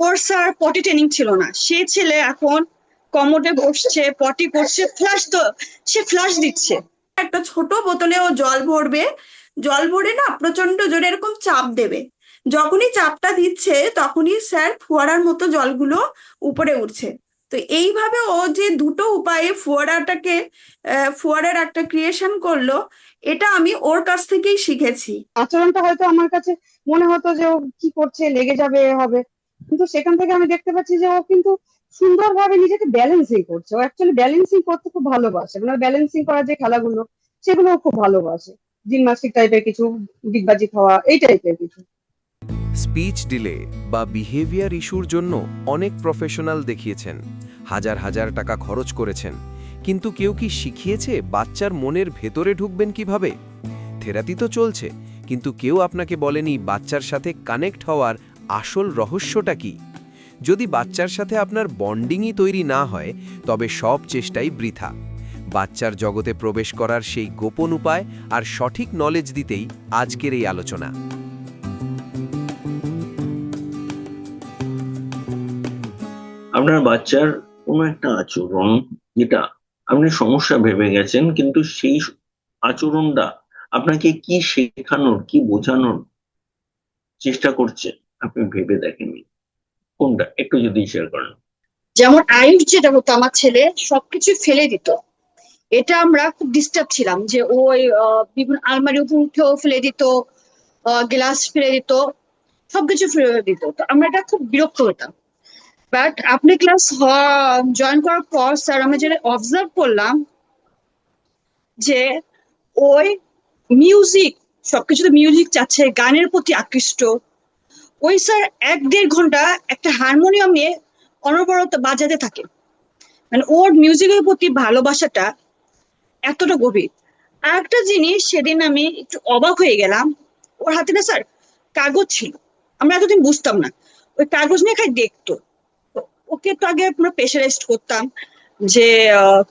ওর sir পটি training ছিল না, সে ছেলে এখন কমোডে বসছে, পটি করছে, ফ্লাশ তো সে ফ্লাশ দিচ্ছে। একটা ছোট বোতলে ও জল ভরবে, জল ভরে না প্রচন্ড জোরে এরকম চাপ দেবে। যখনই চাপটা দিচ্ছে তখনই স্যার ফোয়ারার মতো জলগুলো উপরে উঠছে। তো এইভাবে ও যে দুটো উপায়ে ফোয়ারাটাকে ফোয়ারার একটা ক্রিয়েশন করলো, এটা আমি ওর কাছ থেকেই শিখেছি। আচরণটা হয়তো আমার কাছে মনে হতো যে ও কি করছে, লেগে যাবে, এ হবে, কিন্তু সেখান থেকে আমি দেখতে পাচ্ছি যে ও কিন্তু সুন্দরভাবে নিজেকে ব্যালেন্সিং করছে। ও অ্যাকচুয়ালি ব্যালেন্সিং করতে খুব ভালোবাসে, মানে ব্যালেন্সিং করার যে খেলাগুলো সেগুলো ও খুব ভালোবাসে। জিমনাস্টিক টাইপের কিছু, ডিগবাজি খাওয়া, এই টাইপের কিছু। স্পিচ ডিলে বা বিহেভিয়ার ইস্যুর জন্য অনেক প্রফেশনাল দেখিয়েছেন, হাজার হাজার টাকা খরচ করেছেন, কিন্তু কেউ কি শিখিয়েছে বাচ্চার মনের ভেতরে ঢুকবেন কিভাবে? থেরাপি তো চলছে, কিন্তু কেউ আপনাকে বলেনি বাচ্চার সাথে কানেক্ট হওয়ার আসল রহস্যটা কি। যদি বাচ্চার সাথে আপনার বন্ডিংই তৈরি না হয়, তবে সব চেষ্টাই বৃথা। বাচ্চার জগতে প্রবেশ করার সেই গোপন উপায় আর সঠিক নলেজ দিতেই আজকের এই আলোচনা। আপনার বাচ্চার কোনো একটা আচরণ যেটা আপনি সমস্যা ভেবে গেছেন, কিন্তু সেই আচরণটা আপনাকে কি শেখানোর, কি বোঝানোর চেষ্টা করছে আপনি ভেবে দেখেননি, কোনটা একটু যদি শেয়ার করেন। যেমন আয়ুষ যেটা হতো, আমার ছেলে সবকিছু ফেলে দিত। এটা আমরা খুব ডিস্টার্ব ছিলাম যে ওই বিভিন্ন আলমারির উপর উঠেও ফেলে দিত, গ্লাস ফেলে দিত, সবকিছু ফেলে দিত। তো আমরা এটা খুব বিরক্ত হতাম। বাট আপনি ক্লাস জয়েন করার পর স্যার আমরা যেটা অবজার্ভ করলাম যে ওই মিউজিক, সবকিছুতে মিউজিক চাচ্ছে, গানের প্রতি আকৃষ্ট। ওই স্যার 1-1.5 ঘন্টা একটা হারমোনিয়াম নিয়ে অনবরত বাজাতে থাকে। মানে ওর মিউজিকের প্রতি ভালোবাসাটা এতটা গভীর। আর একটা জিনিস সেদিন আমি একটু অবাক হয়ে গেলাম, ওর হাতে না স্যার কাগজ ছিল। আমরা এতদিন বুঝতাম না, ওই কাগজ নিয়ে খালি দেখতো। তো ওকে তো আগে আমরা প্রেশারাইজড করতাম যে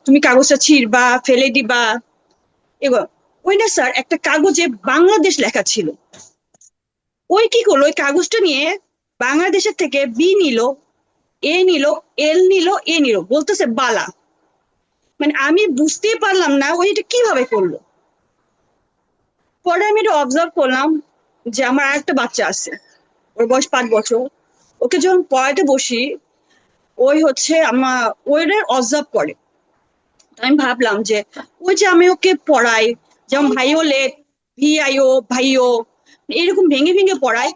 তুমি কাগজটা ছিঁড়বা, ফেলে দিবা। এবার ওই না স্যার একটা কাগজে বাংলাদেশ লেখা ছিল। ওই কি করলো, ওই কাগজটা নিয়ে বাংলাদেশের থেকে বি নিল, এ নিল, এল নিল, এ নিল, বলতেছে বালা। মানে আমি বুঝতেই পারলাম না ওই এটা কিভাবে করলো। পরে আমি এটা অবজার্ভ করলাম যে আমার আরেকটা বাচ্চা আছে, ওর বয়স 5 বছর। ওকে যখন পড়াতে বসি, ওই হচ্ছে আমার ওইটা অবজার্ভ করে। আমি ভাবলাম যে ওই যে আমি ওকে পড়াই, যেমন ভাইওলেট, ভিআইও, ভাইও, এরকম ভেঙে ভেঙে পড়াই,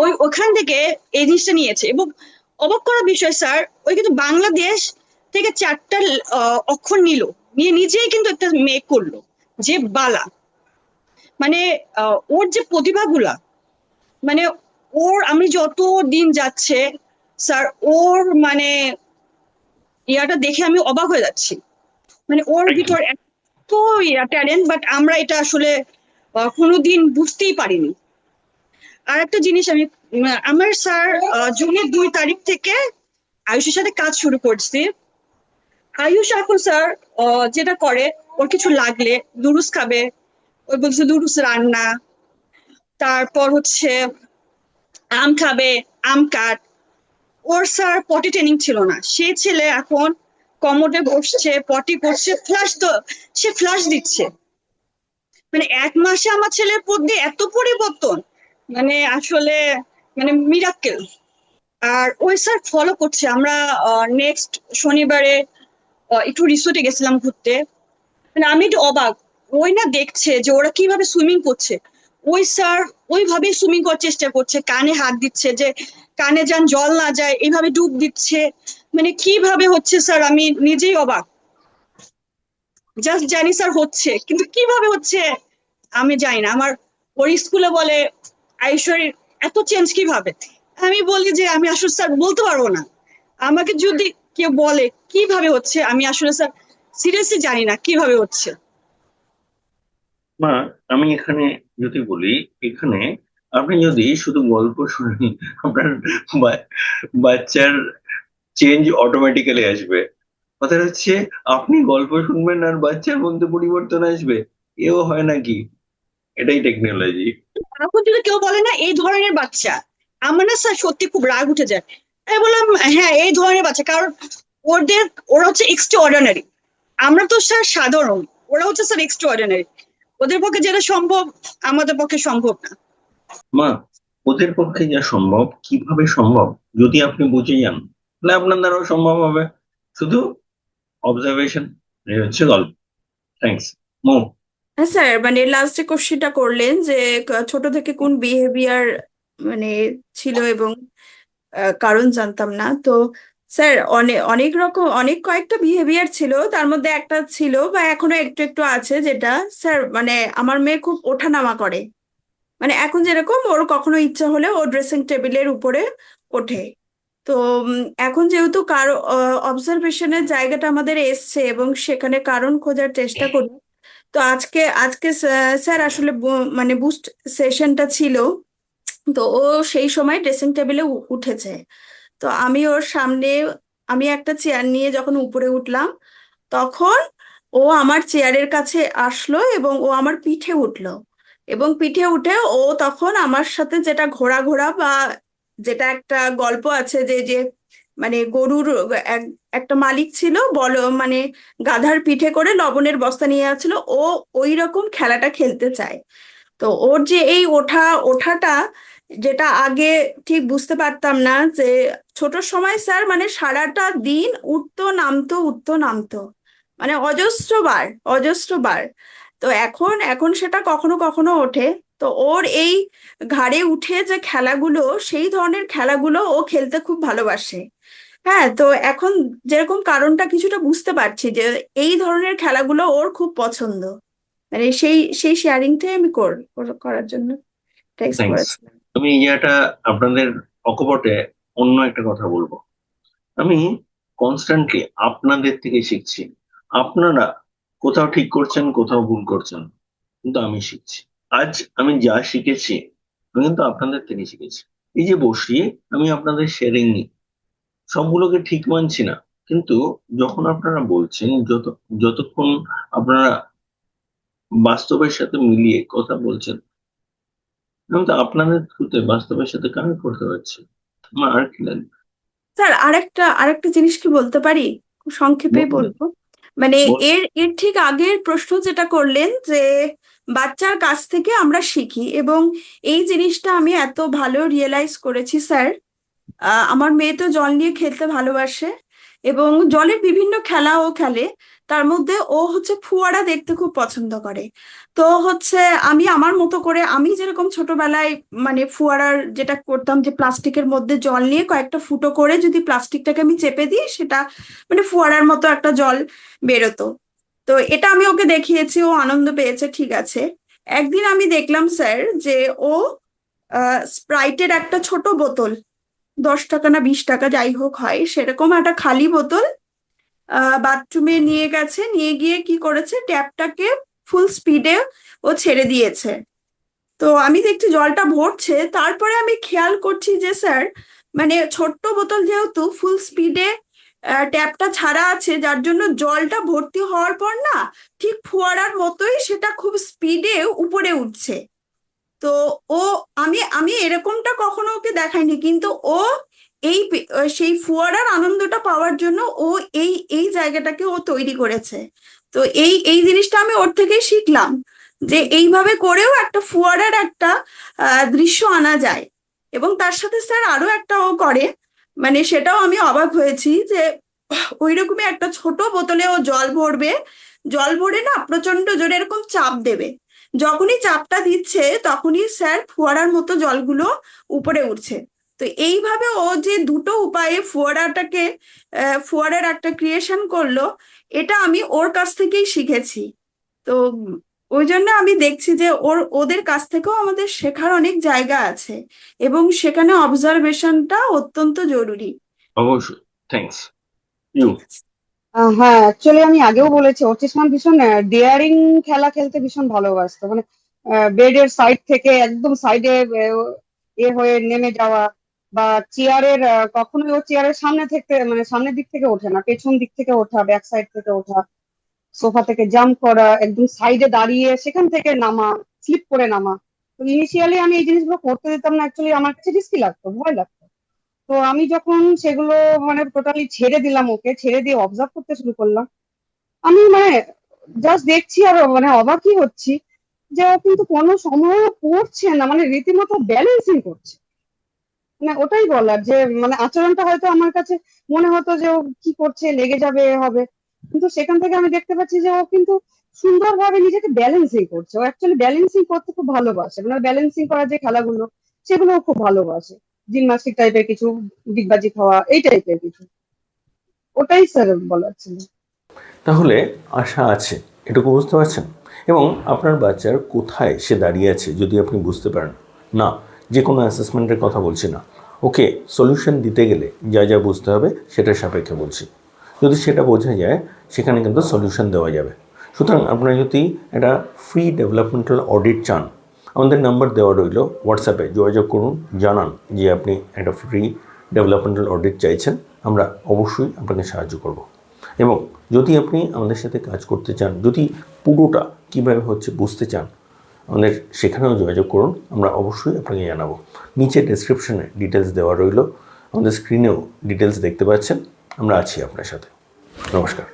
ওই ওখান থেকে এই জিনিসটা নিয়েছে। এবং অবাক করার বিষয় স্যার, ওই কিন্তু বাংলাদেশ থেকে 4টা অক্ষর নিল, নিয়ে নিজেই কিন্তু একটা মেক করলো যে বালা। মানে ওর যে প্রতিভাগুলা, মানে ওর আমি যত দিন যাচ্ছে স্যার, ওর মানে ইয়াটা দেখে আমি অবাক হয়ে যাচ্ছি। মানে ওর ভিতর এত ট্যালেন্ট, বাট আমরা এটা আসলে কোনোদিন বুঝতেই পারিনি। আর একটা জিনিস আমি আমার স্যার জুনের 2 তারিখ থেকে আয়ুষের সাথে কাজ শুরু করছি। আয়ুষ এখন স্যার যেটা করে, ওর কিছু লাগলে দুরুস খাবে, ওই বলছে দুরুস রান্না, তারপর হচ্ছে আম খাবে, আম কাট। ওর স্যার পটি ট্রেনিং ছিল না, সে ছেলে এখন কমোডে বসছে, পটি করছে, ফ্লাশ তো সে ফ্লাশ দিচ্ছে। মানে 1 মাসে আমার ছেলের প্রতি এত পরিবর্তন, মানে আসলে মানে মিরাক্কেল। আর ওই স্যার ফলো করছে। আমরা নেক্সট শনিবারে একটু রিসোর্টে গেছিলাম ঘুরতে। মানে আমি একটু অবাক, ওই না দেখছে যে ওরা কিভাবে সুইমিং করছে, ওই স্যার ওইভাবে সুইমিং করার চেষ্টা করছে, কানে হাত দিচ্ছে যে কানে যেন জল না যায়, এইভাবে ডুব দিচ্ছে। মানে কিভাবে হচ্ছে স্যার, আমি নিজেই অবাক। জাস্ট জানি স্যার হচ্ছে, কিন্তু কিভাবে হচ্ছে আমি জানি না। আমার ওর স্কুলে বলে আইশ্বরীর এত চেঞ্জ কিভাবে। আমি বলি যে আমি আসলে স্যার বলতে পারবো না। আমাকে যদি কেউ বলে কিভাবে হচ্ছে, আমি আসলে স্যার সিরিয়াসলি জানি না কিভাবে হচ্ছে। মা, আমি এখানে যদি বলি, এখানে আপনি যদি শুধু গল্প শুনেন, আপনার বা- বাচ্চার চেঞ্জ অটোমেটিক্যালি আসবে। কথা হচ্ছে আপনি গল্প শুনবেন আর বাচ্চার মধ্যে পরিবর্তন আসবে, এও হয় নাকি? এটাই টেকনোলজি। এখন যদি কেউ বলে না এই ধরনের বাচ্চা, আমার না স্যার সত্যি খুব রাগ উঠে যায়। আমি বললাম হ্যাঁ এই ধরনের বাচ্চা, কারণ ওরা হচ্ছে এক্সট্রা অর্ডিনারি, আমরা তো স্যার সাধারণ, ওরা হচ্ছে স্যার এক্সট্রা অর্ডিনারি, ওদের পক্ষে যেটা সম্ভব আমাদের পক্ষে সম্ভব না। মা, ওদের পক্ষে যা সম্ভব কিভাবে সম্ভব যদি আপনি বুঝে যান তাহলে আপনার দ্বারাও সম্ভব হবে। শুধু অবজারভেশন, এই হচ্ছে গল্প। থ্যাংকস। মো। হ্যাঁ স্যার, মানে লাস্ট যে কোশ্চেনটা করলেন যে ছোট থেকে কোন বিহেভিয়ার মানে ছিল এবং কারণ জানতাম না, তো স্যার অনেক অনেক রকম অনেক কয়েকটা বিহেভিয়ার ছিল, তার মধ্যে একটা ছিল বা এখনো একটু একটু আছে যেটা স্যার মানে আমার মেয়ে খুব ওঠানামা করে। মানে এখন যেরকম ওর কখনো ইচ্ছা হলে ও ড্রেসিং টেবিলের উপরে ওঠে। তো এখন যেহেতু কারো অবজারভেশনের জায়গাটা আমাদের এসছে এবং সেখানে কারণ খোঁজার চেষ্টা করি, তো আজকে আজকে স্যার আসলে মানে বুস্ট সেশনটা ছিল, তো ও সেই সময় ড্রেসিং টেবিলে উঠেছে। তো আমি ওর সামনে, আমি একটা চেয়ার নিয়ে যখন উপরে উঠলাম, তখন ও আমার চেয়ারের কাছে আসলো এবং ও আমার পিঠে উঠলো। এবং পিঠে উঠে ও তখন আমার সাথে যেটা ঘোরা ঘোরা বা যেটা একটা গল্প আছে যে যে মানে গরুর একটা মালিক ছিল, বলো মানে গাধার পিঠে করে লবণের বস্তা নিয়ে আসছিল, ও ওই রকম খেলাটা খেলতে চায়। তো ওর যে এই ওঠাটা, যেটা আগে ঠিক বুঝতে পারতাম না, যে ছোট সময় স্যার মানে সারাটা দিন উঠতো নামতো উঠতো নামতো, মানে অজস্রবার অজস্রবার। তো এখন এখন সেটা কখনো কখনো ওঠে। তো ওর এই ঘাড়ে উঠে যে খেলাগুলো, সেই ধরনের খেলাগুলো ও খেলতে খুব ভালোবাসে। হ্যাঁ, তো এখন যেরকম কারণটা কিছুটা বুঝতে পারছি যে এই ধরনের খেলাগুলো ওর খুব পছন্দ, মানে সেই সেই শেয়ারিংটাই আমি করার জন্য টেক্সট থ্যাংকস। করেছিলাম। আমি এই জায়গাটা আপনাদের অকপটে অন্য একটা কথা বলবো। আমি কনস্ট্যান্টলি আপনাদের থেকে শিখছি। আপনারা কোথাও ঠিক করছেন, কোথাও ভুল করছেন, কিন্তু আমি শিখছি। আজ আমি যা শিখেছি আমি কিন্তু আপনাদের থেকে শিখেছি। এই যে বসি, আমি আপনাদের শেয়ারিং নিই, সবগুলোকে ঠিক মানছি না, কিন্তু যখন আপনারা বলছেন, যতক্ষণ আপনারা বাস্তবের সাথে মিলিয়ে কথা বলছেন, আমি তো আপনাদের থ্রুতে বাস্তবের সাথে কানেক্ট করতে পারছি। আমার আর কি লাগবে? স্যার আরেকটা আরেকটা জিনিস কি বলতে পারি? খুব সংক্ষেপেই বলুন। বলবো। মানে বল- এর এর ঠিক আগের প্রশ্ন যেটা করলেন যে বাচ্চার কাছ থেকে আমরা শিখি, এবং এই জিনিসটা আমি এত ভালো রিয়েলাইজ করেছি স্যার। আমার মেয়ে তো জল নিয়ে খেলতে ভালোবাসে এবং জলের বিভিন্ন খেলা ও খেলে। তার মধ্যে ও হচ্ছে ফোয়ারা দেখতে খুব পছন্দ করে। তো হচ্ছে আমি আমার মতো করে, আমি যেরকম ছোটবেলায় মানে ফোয়ারার যেটা করতাম, যে প্লাস্টিকের মধ্যে জল নিয়ে কয়েকটা ফুটো করে যদি প্লাস্টিকটাকে আমি চেপে দিই, সেটা মানে ফোয়ারার মতো একটা জল বেরোতো। তো এটা আমি ওকে দেখিয়েছি, ও আনন্দ পেয়েছে, ঠিক আছে। একদিন আমি দেখলাম স্যার যে ও স্প্রাইটের একটা ছোট বোতল, 10 টাকা না 20 টাকা যাই হোক হয়, সেরকম একটা খালি বোতল বাথরুমে নিয়ে গেছে, নিয়ে গিয়ে কি করেছে, ট্যাপটাকে ফুল স্পিডে ও ছেড়ে দিয়েছে। তো আমি দেখছি জলটা ভরছে, তারপরে আমি খেয়াল করছি যে স্যার মানে ছোট্ট বোতল যেহেতু ফুল স্পিডে ট্যাপটা ছাড়া আছে, যার জন্য জলটা ভর্তি হওয়ার পর না ঠিক ফোয়ারার মতোই সেটা খুব স্পিডে উপরে উঠছে। তো ও, আমি আমি এরকমটা কখনো ওকে দেখাইনি, কিন্তু ও এই সেই ফোয়ারার আনন্দটা পাওয়ার জন্য ও এই এই জায়গাটাকে ও তৈরি করেছে। তো এই এই জিনিসটা আমি ওর থেকেই শিখলাম, যে এইভাবে করেও একটা ফোয়ারার একটা দৃশ্য আনা যায়। এবং তার সাথে স্যার আরো একটা ও করে, মানে সেটাও আমি অবাক হয়েছি, যে ওইরকমই একটা ছোট বোতলে ও জল ভরবে, জল ভরে না প্রচন্ড জোরে এরকম চাপ দেবে, যখনই চাপটা দিচ্ছে তখনই স্যার ফোয়ারার মতো জলগুলো উপরে উঠছে। তো এইভাবে ও যে দুটো উপায়ে ফোয়ারাটাকে ফোয়ারার একটা ক্রিয়েশন করলো, এটা আমি ওর কাছ থেকেই শিখেছি। তো ওই জন্য আমি দেখছি যে ওদের কাছ থেকেও আমাদের শেখার অনেক জায়গা আছে, এবং সেখানে অবজারভেশনটা অত্যন্ত জরুরি। অবশ্যই। থ্যাংকস। ইউ। ঠিক আছে। হ্যাঁ, অ্যাকচুয়ালি আমি আগেও বলেছি অর্চিষ্মান ভীষণ ডেয়ারিং খেলা খেলতে ভীষণ ভালোবাসতো। মানে বেডের সাইড থেকে একদম সাইডে এ হয়ে নেমে যাওয়া, বা চেয়ারের কখনোই ও চেয়ারের সামনে থেকে মানে সামনের দিক থেকে ওঠে না, পেছন দিক থেকে ওঠা, ব্যাক সাইড থেকে ওঠা, সোফা থেকে জাম্প করা, একদম সাইডে দাঁড়িয়ে সেখান থেকে নামা, স্লিপ করে নামা। তো ইনিশিয়ালি আমি এই জিনিসগুলো করতে দিতাম না, অ্যাকচুয়ালি আমার কাছে রিস্কি লাগতো, ভয় লাগতো। তো আমি যখন সেগুলো মানে টোটালি ছেড়ে দিলাম, ওকে ছেড়ে দিয়ে অবজার্ভ করতে শুরু করলাম, আমি মানে জাস্ট দেখছি আর মানে অবাকই হচ্ছি যে ও কিন্তু কোনো সময়ও পড়ছে না, মানে রীতিমতো ব্যালেন্সিং করছে। মানে ওটাই বলার যে মানে আচরণটা হয়তো আমার কাছে মনে হতো যে ও কি করছে, লেগে যাবে, এ হবে, কিন্তু সেখান থেকে আমি দেখতে পাচ্ছি যে ও কিন্তু সুন্দরভাবে নিজেকে ব্যালেন্সিং করছে। ও অ্যাকচুয়ালি ব্যালেন্সিং করতে খুব ভালোবাসে, মানে ব্যালেন্সিং করার যে খেলাগুলো সেগুলো ও খুব ভালোবাসে, জিমনাস্টিক টাইপের কিছু, ডিগবাজি খাওয়া, এই টাইপের কিছু। ওটাই স্যার বলার ছিল। তাহলে আশা আছে, এটুকু বুঝতে পারছেন? এবং আপনার বাচ্চার কোথায় সে দাঁড়িয়ে আছে যদি আপনি বুঝতে পারেন, না যে কোনো অ্যাসেসমেন্টের কথা বলছি না, ওকে সলিউশন দিতে গেলে যা যা বুঝতে হবে সেটার সাপেক্ষে বলছি। যদি সেটা বোঝা যায় সেখানে কিন্তু সলিউশন দেওয়া যাবে। সুতরাং আপনারা যদি একটা ফ্রি ডেভেলপমেন্টাল অডিট চান, আমাদের নাম্বার দেওয়া রইল, হোয়াটসঅ্যাপে যোগাযোগ করুন, জানান যে আপনি একটা ফ্রি ডেভেলপমেন্টাল অডিট চাইছেন, আমরা অবশ্যই আপনাকে সাহায্য করব। এবং যদি আপনি আমাদের সাথে কাজ করতে চান, যদি পুরোটা কীভাবে হচ্ছে বুঝতে চান, আমাদের সেখানেও যোগাযোগ করুন, আমরা অবশ্যই আপনাকে জানাবো। নিচে ডেসক্রিপশনে ডিটেলস দেওয়া রইল, আমাদের স্ক্রিনেও ডিটেলস দেখতে পাচ্ছেন। আমরা আছি আপনার সাথে। নমস্কার।